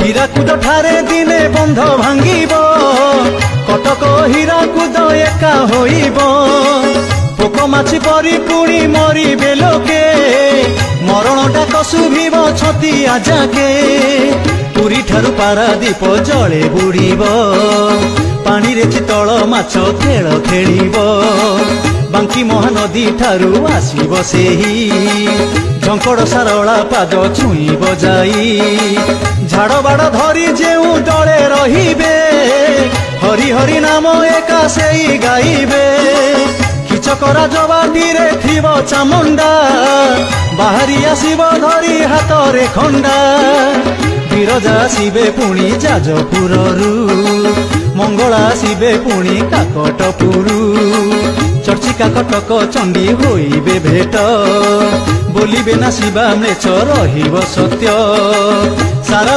হীরাকুদ ঠারে দিনে বন্ধ ভাঙ্গিব কটক হীরাকুদ একা হইব পোক মাছি পরি পুଣି মরিবে লোকে মরণ ডাক শুভিব ছতিয়া যাকে পুରୀ ଠାରୁ ପାରାଦୀପ ଜଳେ ବୁଡ଼ିବ ପାଣିରେ ଚିତଳ ମାଛ ଖେଳ ଖେଳିବ ବାଙ୍କି ମହାନଦୀ ଠାରୁ ଆସିବ ସେହି ଝଙ୍କଡ଼ ସାରଳା ପାଦ ଛୁଇଁବ ଯାଇ ଝାଡ଼ ବାଡ଼ ଧରି ଯେଉଁ ଦଳେ ରହିବେ ହରି ହରି ନାମ ଏକା ସେଇ ଗାଇବେ କିଚକରା ଜବାଟିରେ ଥିବ ଚାମୁଣ୍ଡା ବାହାରି ଆସିବ ଧରି ହାତରେ ଖଣ୍ଡା ବିରଜା ଆସିବେ ପୁଣି ଯାଜପୁରରୁ ମଙ୍ଗଳା ଆସିବେ ପୁଣି କାକଟପୁରୁ ଚର୍ଚ୍ଚିକା କଟକ ଚଣ୍ଡୀ ହୋଇବେ ଭେଟ ବୋଲିବେ ନା ଶିବା ମେଛ ରହିବ ସତ୍ୟ ସାରା